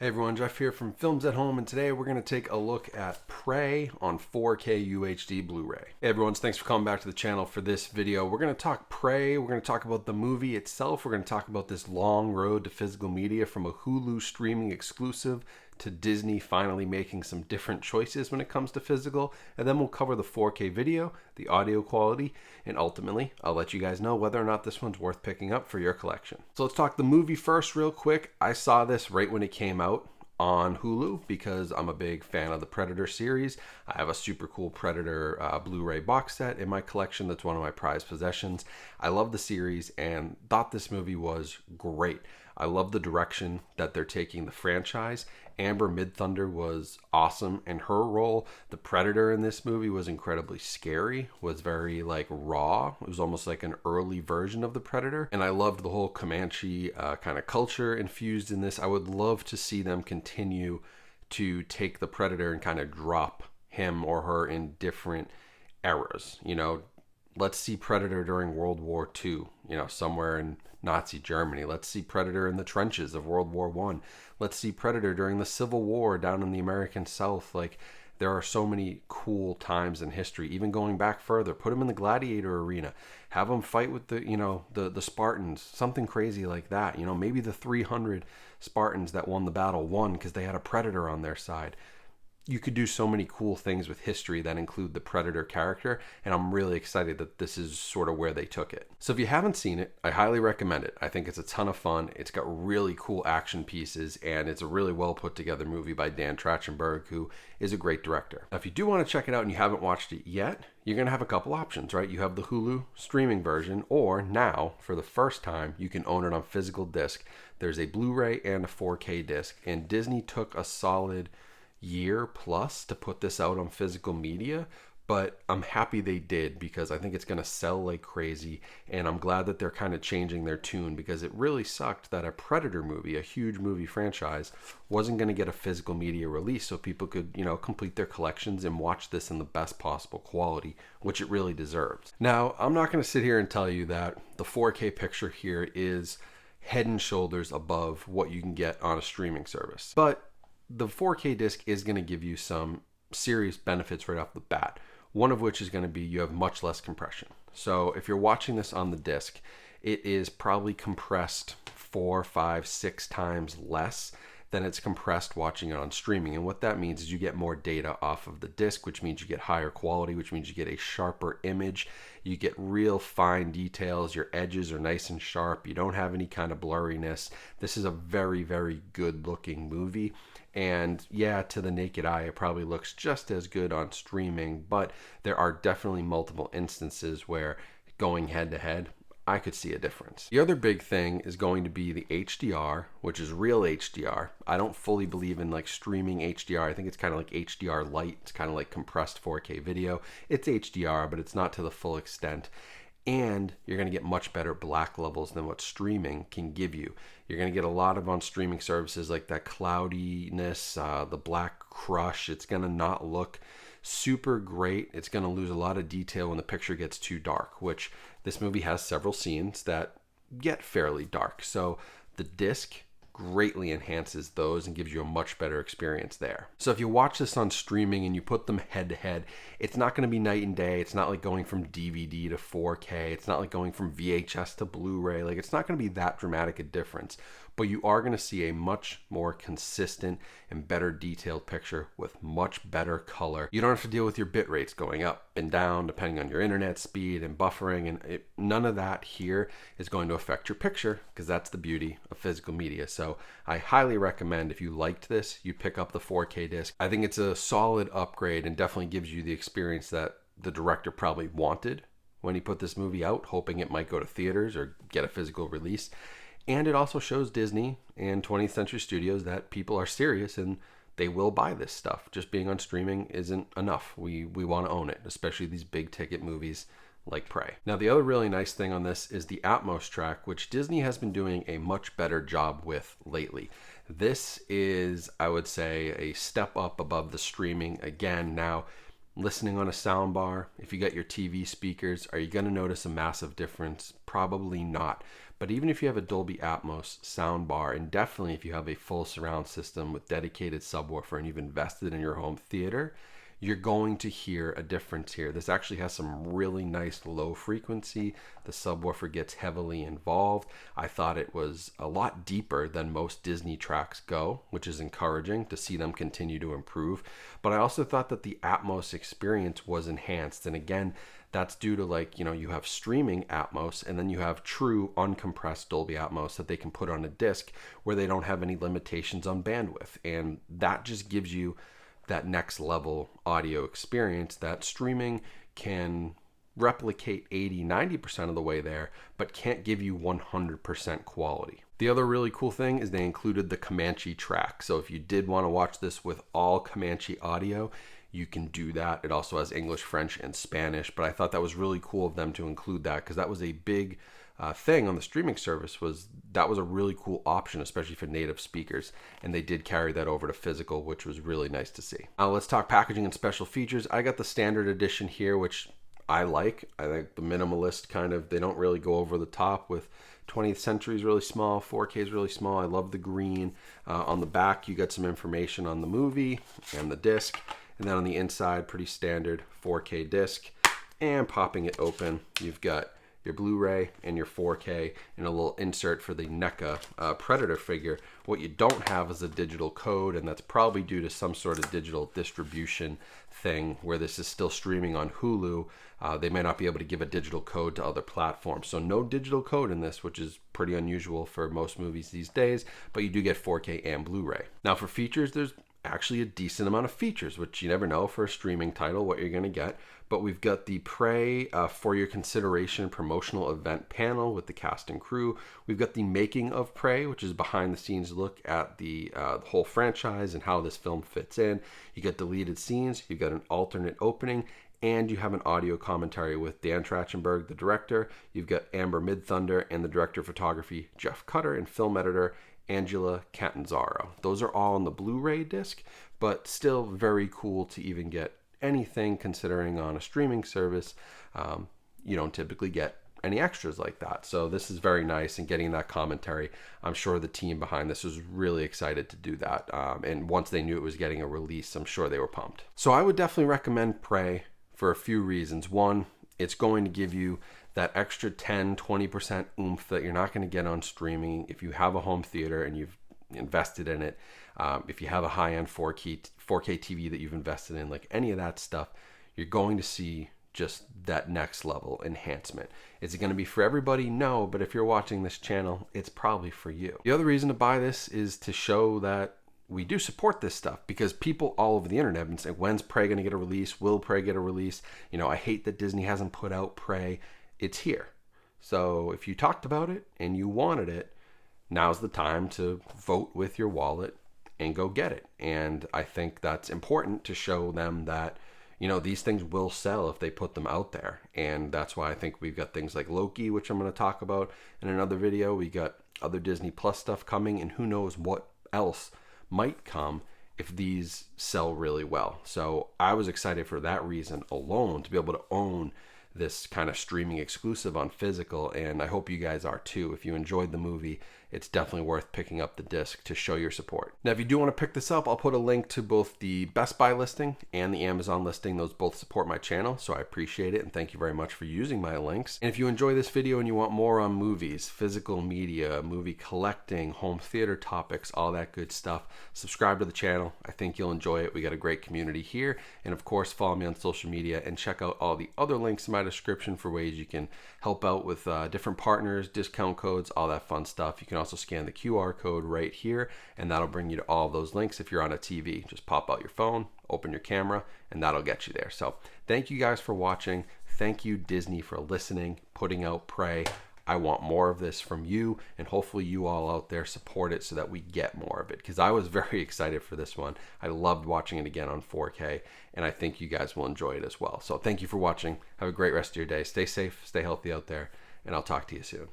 Hey everyone, Jeff here from Films at Home, and today we're going to take a look at Prey on 4K UHD Blu-ray. Hey everyone, thanks for coming back to the channel for this video. We're going to talk Prey, we're going to talk about the movie itself, we're going to talk about this long road to physical media from a Hulu streaming exclusive to Disney finally making some different choices when it comes to physical, and then we'll cover the 4K video, the audio quality, and ultimately I'll let you guys know whether or not this one's worth picking up for your collection. So let's talk the movie first real quick. I saw this right when it came out on Hulu because I'm a big fan of the Predator series. I have a super cool Predator Blu-ray box set in my collection that's one of my prized possessions. I love the series and thought this movie was great. I love the direction that they're taking the franchise. Amber Midthunder was awesome in her role. The Predator in this movie was incredibly scary, was very raw. It was almost like an early version of the Predator. And I loved the whole Comanche kind of culture infused in this. I would love to see them continue to take the Predator and kind of drop him or her in different eras. You know, let's see Predator during World War II, somewhere in Nazi Germany. Let's see Predator in the trenches of World War I. Let's see Predator during the Civil War down in the American South. There are so many cool times in history, even going back further. Put him in the gladiator arena. Have him fight with the Spartans, something crazy like that. Maybe the 300 Spartans that won the battle won because they had a Predator on their side. You could do so many cool things with history that include the Predator character, and I'm really excited that this is sort of where they took it. So if you haven't seen it, I highly recommend it. I think it's a ton of fun. It's got really cool action pieces, and it's a really well put together movie by Dan Trachtenberg, who is a great director. Now, if you do want to check it out and you haven't watched it yet, you're going to have a couple options, right? You have the Hulu streaming version, or now, for the first time, you can own it on physical disc. There's a Blu-ray and a 4K disc, and Disney took a solid year plus to put this out on physical media, but I'm happy they did because I think it's going to sell like crazy, and I'm glad that they're kind of changing their tune because it really sucked that a Predator movie, a huge movie franchise, wasn't going to get a physical media release so people could, complete their collections and watch this in the best possible quality, which it really deserves. Now, I'm not going to sit here and tell you that the 4K picture here is head and shoulders above what you can get on a streaming service, but the 4K disc is going to give you some serious benefits right off the bat. One of which is going to be you have much less compression. So if you're watching this on the disc, it is probably compressed 4, 5, 6 times less than it's compressed watching it on streaming. And what that means is you get more data off of the disc, which means you get higher quality, which means you get a sharper image. You get real fine details. Your edges are nice and sharp. You don't have any kind of blurriness. This is a very, very good looking movie. And yeah, to the naked eye, it probably looks just as good on streaming, but there are definitely multiple instances where going head to head, I could see a difference. The other big thing is going to be the HDR, which is real HDR. I don't fully believe in streaming HDR. I think it's kind of like HDR light. It's kind of like compressed 4K video. It's HDR, but it's not to the full extent. And you're going to get much better black levels than what streaming can give you. You're going to get a lot of on streaming services like that cloudiness, the black crush. It's going to not look super great. It's going to lose a lot of detail when the picture gets too dark, which this movie has several scenes that get fairly dark. So the disc greatly enhances those and gives you a much better experience there. So if you watch this on streaming and you put them head to head, it's not going to be night and day. It's not like going from DVD to 4K. It's not like going from VHS to Blu-ray. It's not going to be that dramatic a difference, but you are going to see a much more consistent and better detailed picture with much better color. You don't have to deal with your bit rates going up and down depending on your internet speed and buffering, and none of that here is going to affect your picture because that's the beauty of physical media. So I highly recommend, if you liked this, you pick up the 4K disc. I think it's a solid upgrade and definitely gives you the experience that the director probably wanted when he put this movie out, hoping it might go to theaters or get a physical release. And it also shows Disney and 20th Century Studios that people are serious and they will buy this stuff. Just being on streaming isn't enough. We want to own it, especially these big ticket movies like Prey. Now, the other really nice thing on this is the Atmos track, which Disney has been doing a much better job with lately. This is, I would say, a step up above the streaming. Again, now listening on a soundbar, if you got your TV speakers, are you going to notice a massive difference? Probably not. But even if you have a Dolby Atmos sound bar, and definitely if you have a full surround system with dedicated subwoofer and you've invested in your home theater, you're going to hear a difference here. This actually has some really nice low frequency. The subwoofer gets heavily involved. I thought it was a lot deeper than most Disney tracks go, which is encouraging to see them continue to improve. But I also thought that the Atmos experience was enhanced. And again, that's due to, like, you have streaming Atmos and then you have true uncompressed Dolby Atmos that they can put on a disc where they don't have any limitations on bandwidth. And that just gives you that next level audio experience that streaming can replicate 80-90% of the way there, but can't give you 100% quality. The other really cool thing is they included the Comanche track. So if you did want to watch this with all Comanche audio, you can do that. It also has English, French, and Spanish, but I thought that was really cool of them to include that, because that was a big thing on the streaming service. That was a really cool option, especially for native speakers, and they did carry that over to physical, which was really nice to see. Now let's talk packaging and special features. I got the standard edition here, which I like. I think the minimalist kind of, they don't really go over the top with 20th Century is really small, 4K is really small. I love the green. On the back, you got some information on the movie and the disc, and then on the inside, pretty standard 4K disc. And popping it open, you've got your Blu-ray and your 4K and a little insert for the NECA Predator figure. What you don't have is a digital code, and that's probably due to some sort of digital distribution thing where this is still streaming on Hulu. They may not be able to give a digital code to other platforms. So no digital code in this, which is pretty unusual for most movies these days, but you do get 4K and Blu-ray. Now for features, there's actually a decent amount of features, which you never know for a streaming title what you're going to get. But we've got the Prey for your consideration promotional event panel with the cast and crew. We've got the making of Prey, which is behind the scenes look at the whole franchise and how this film fits in. You get deleted scenes, you've got an alternate opening, and you have an audio commentary with Dan Trachtenberg, the director. You've got Amber Midthunder and the director of photography, Jeff Cutter, and film editor Angela Catanzaro. Those are all on the Blu-ray disc, but still very cool to even get anything, considering on a streaming service, you don't typically get any extras like that. So this is very nice, and getting that commentary, I'm sure the team behind this was really excited to do that. And once they knew it was getting a release, I'm sure they were pumped. So I would definitely recommend Prey for a few reasons. One, it's going to give you that extra 10-20% oomph that you're not going to get on streaming if you have a home theater and you've invested in it. If you have a high-end 4K TV that you've invested in, like any of that stuff, you're going to see just that next level enhancement. Is it going to be for everybody? No, but if you're watching this channel, it's probably for you. The other reason to buy this is to show that we do support this stuff, because people all over the internet have been saying, when's Prey going to get a release? Will Prey get a release? I hate that Disney hasn't put out Prey. It's here. So if you talked about it and you wanted it, now's the time to vote with your wallet and go get it. And I think that's important to show them that, these things will sell if they put them out there. And that's why I think we've got things like Loki, which I'm going to talk about in another video. We got other Disney Plus stuff coming, and who knows what else might come if these sell really well. So I was excited for that reason alone, to be able to own this kind of streaming exclusive on physical, and I hope you guys are too. If you enjoyed the movie, it's definitely worth picking up the disc to show your support. Now, if you do want to pick this up, I'll put a link to both the Best Buy listing and the Amazon listing. Those both support my channel, so I appreciate it, and thank you very much for using my links. And if you enjoy this video and you want more on movies, physical media, movie collecting, home theater topics, all that good stuff, subscribe to the channel. I think you'll enjoy it. We got a great community here. And of course, follow me on social media and check out all the other links in my description for ways you can help out with different partners, discount codes, all that fun stuff. You can also scan the QR code right here, and that'll bring you to all of those links. If you're on a TV, just pop out your phone, open your camera, and that'll get you there. So thank you guys for watching. Thank you, Disney, for listening, putting out Prey. I want more of this from you, and hopefully you all out there support it so that we get more of it, because I was very excited for this one. I loved watching it again on 4K, and I think you guys will enjoy it as well. So thank you for watching. Have a great rest of your day. Stay safe, stay healthy out there, and I'll talk to you soon.